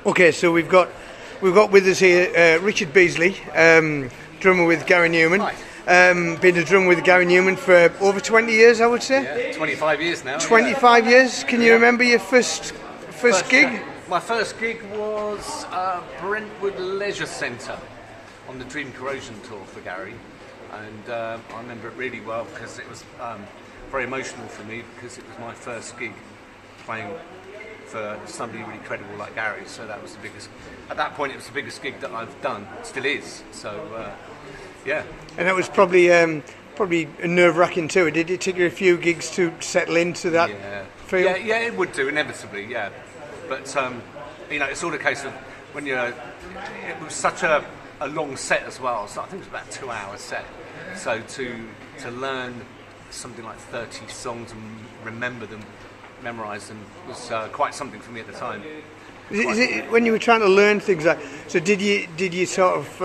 Okay, so we've got with us here Richard Beasley, drummer with Gary Numan. Right. Been a drummer with Gary Numan for over 20 years, I would say. Yeah, 25 years now. 25 years. Can you remember your first gig? My first gig was Brentwood Leisure Centre on the Dream Corrosion tour for Gary, and I remember it really well because it was very emotional for me because it was my first gig playing for somebody really credible like Gary. So that was the biggest. At that point, it was the biggest gig that I've done. It still is. So yeah. And that was probably nerve-wracking too. Did it take you a few gigs to settle into that feel? Yeah, it would do inevitably. Yeah, but it's all a case of when it was such a long set as well. So I think it was about a 2-hour set. So to learn something like 30 songs and remember them, memorise them was quite something for me at the time. Is it when you were trying to learn things like? So did you sort of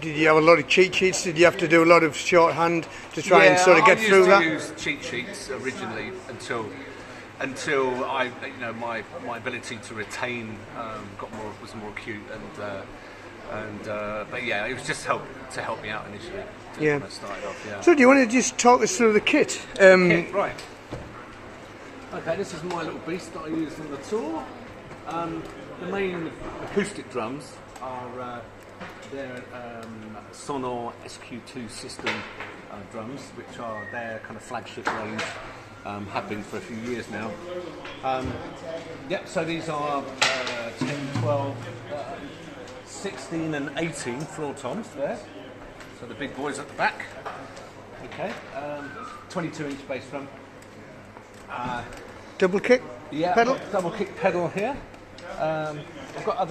did you have a lot of cheat sheets? Did you have to do a lot of shorthand to try and sort of get through that? I used to use cheat sheets originally until I my ability to retain was more acute but yeah, it was just to help me out initially. When I started off. Yeah. So do you want to just talk us through the kit? Kit, right. Okay, this is my little beast that I use on the tour. The main acoustic drums are they're Sonor SQ2 system drums, which are their kind of flagship range. Have been for a few years now. So these are 10, 12, 16 and 18 floor toms there. So the big boys at the back. Okay, 22-inch bass drum. Double kick pedal? Double kick pedal here. I've got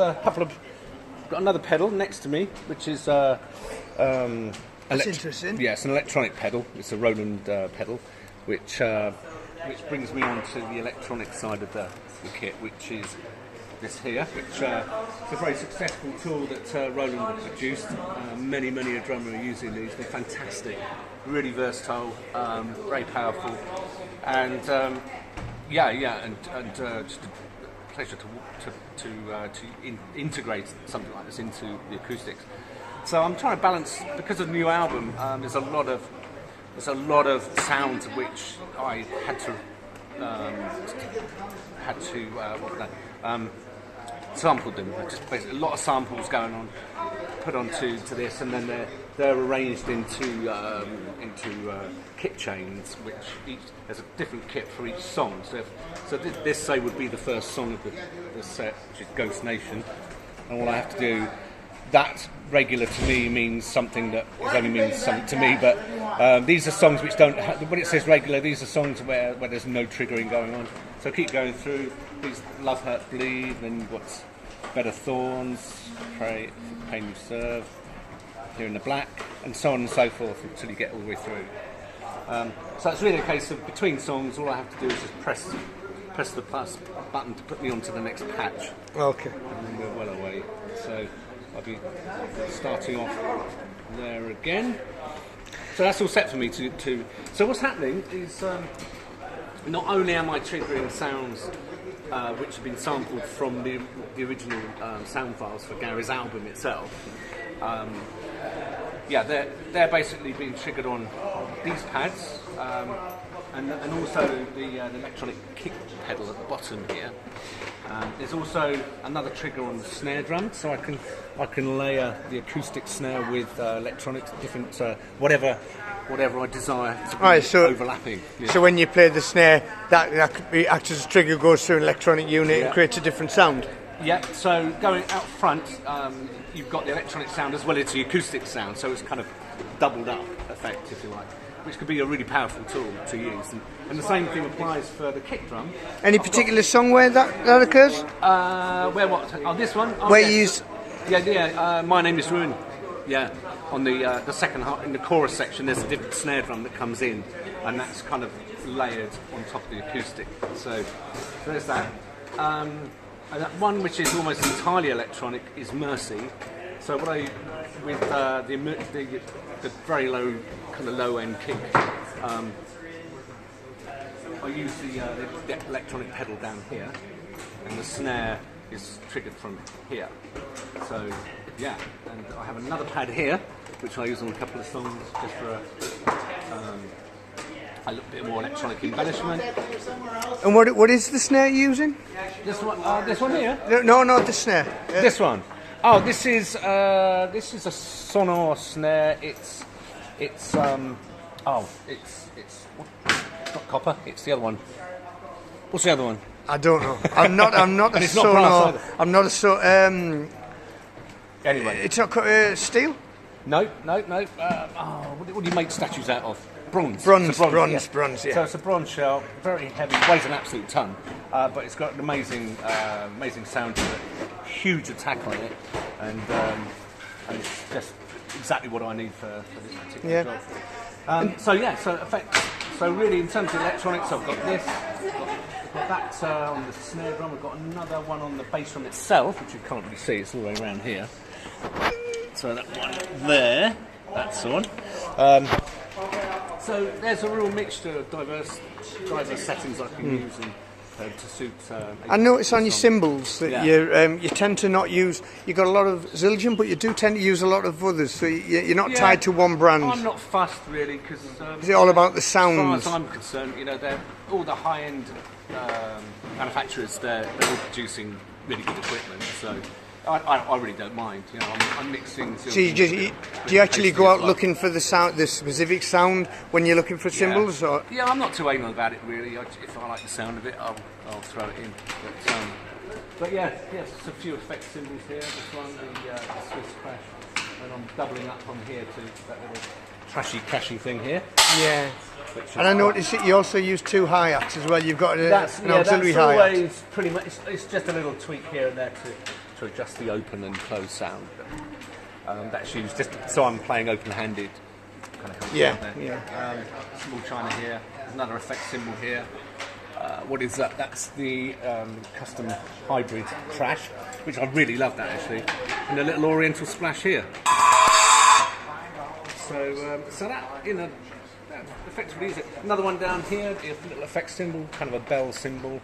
another pedal next to me, which is That's interesting. Yeah, it's an electronic pedal. It's a Roland pedal, which brings me on to the electronic side of the kit, which is this here, which is a very successful tool that Roland have produced. Many a drummer are using these. They're fantastic, really versatile, very powerful, and just a pleasure to integrate something like this into the acoustics. So I'm trying to balance, because of the new album. There's a lot of sounds which I had to sampled them. Just basically a lot of samples going on, put onto this, and then they're arranged into kit chains, which there's a different kit for each song. So this say would be the first song of the set, which is Ghost Nation, and all I have to do. That regular to me means something that only means something to me, but these are songs which don't when it says regular, these are songs where there's no triggering going on. So keep going through these: Love, Hurt, Bleed, then you've got Better Thorns, Pray, Pain You Serve, Here in the Black, and so on and so forth until you get all the way through. So it's really a case of between songs, all I have to do is just press the plus button to put me onto the next patch. Okay. And then we're well away. So I'll be starting off there again. So that's all set for me to. So what's happening is not only am I triggering sounds which have been sampled from the original sound files for Gary's album itself. They're basically being triggered on these pads, and also the electronic kick pedal at the bottom here. There's also another trigger on the snare drum, so I can layer the acoustic snare with electronics, different whatever I desire to be overlapping. Yeah. So when you play the snare, that could be acts as a trigger, goes through an electronic unit and creates a different sound. Yeah. So going out front, you've got the electronic sound as well as the acoustic sound, so it's kind of doubled up effect, if you like, which could be a really powerful tool to use. And the same thing applies for the kick drum. Any particular song where that occurs? Where what? On this one? Where you use... Yeah. My Name is Ruin. Yeah. On the second half, in the chorus section, there's a different snare drum that comes in, and that's kind of layered on top of the acoustic. So there's that. And that one which is almost entirely electronic is Mercy. So what with the very low kind of low end kick, I use the electronic pedal down here, and the snare is triggered from here. So yeah, and I have another pad here, which I use on a couple of songs just for a little bit more electronic embellishment. And what is the snare you're using? This one here. No, not the snare. This one. Oh, this is a Sonor snare. It's not copper. It's the other one. What's the other one? I don't know. I'm not a it's not brass Sonor. either. I'm not a Anyway, It's not steel. no. What do you make statues out of? Bronze. Bronze. It's a Bronze. Yeah. So it's a bronze shell, very heavy, weighs an absolute ton, but it's got an amazing sound to it. Huge attack on it, and it's just exactly what I need for this particular job. So really, in terms of electronics, I've got this. I've got that on the snare drum. I've got another one on the bass drum itself, which you can't really see. It's all the way around here. So that one there, that's the one. So there's a real mixture of diverse settings I can use to suit. I notice on your cymbals that Yeah. you tend to not use. You've got a lot of Zildjian, but you do tend to use a lot of others. So you're not tied to one brand. I'm not fussed really because Is it all about the sounds? As far as I'm concerned, they're all the high-end manufacturers. They're all producing really good equipment. So I really don't mind. I'm mixing. So do you actually go out looking for the sound, the specific sound, when you're looking for cymbals? Or? Yeah, I'm not too anal about it really. If I like the sound of it, I'll throw it in. But yeah, there's a few effect cymbals here. This one, the Swiss Crash, and I'm doubling up on here to that little trashy crashy thing here. Yeah. And I noticed that you also use two hi-hats as well. You've got an auxiliary that's hi-hat. always pretty much. It's just a little tweak here and there to adjust the open and close sound. That's used just so I'm playing open-handed. Kind of there. Small china here. There's another effect cymbal here. What is that? That's the custom hybrid crash, which I really love that actually, and a little oriental splash here. So that that effectively is it. Another one down here, a little effect cymbal, kind of a bell cymbal.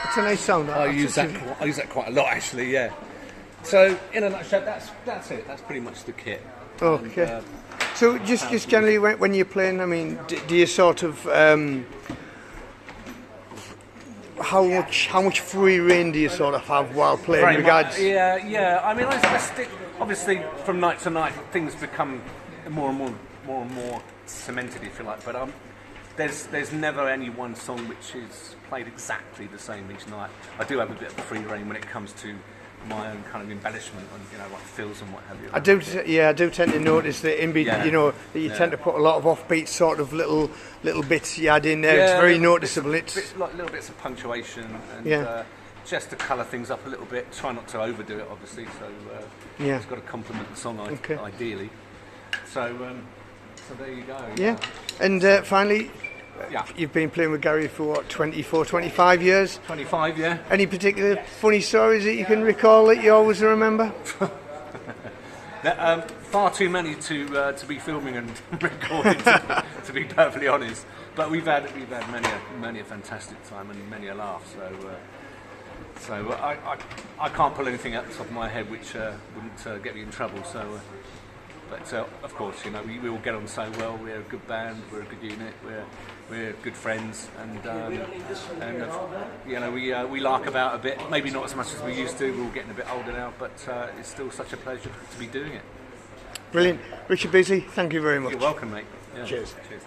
It's a nice sound. I use that quite a lot actually. Yeah. So in a nutshell, that's it. That's pretty much the kit. Okay. And, so just generally when you're playing, I mean, do you sort of how much free rein do you sort of have while playing? Very In regards, yeah. I mean, obviously from night to night things become more and more cemented, if you like. But there's never any one song which is played exactly the same each night. I do have a bit of free rein when it comes to my own kind of embellishment on like fills and what have you. I do tend to notice that that you tend to put a lot of offbeat sort of little bits you add in there. It's very noticeable. Little bits of punctuation and just to colour things up a little bit. Try not to overdo it, obviously. So it's got to complement the song ideally. So there you go. Yeah. And finally. Yeah. You've been playing with Gary for what, 24, 25 years? 25, yeah. Any particular funny stories that you can recall that you always remember? Far too many to be filming and recording, to be perfectly honest. But we've had many a fantastic time and many a laugh. So I can't pull anything out the top of my head which wouldn't get me in trouble. But of course, we all get on so well. We're a good band. We're a good unit. We're good friends, and we lark about a bit. Maybe not as much as we used to. We're all getting a bit older now, but it's still such a pleasure to be doing it. Brilliant, Richard Beasley. Thank you very much. You're welcome, mate. Cheers. Cheers.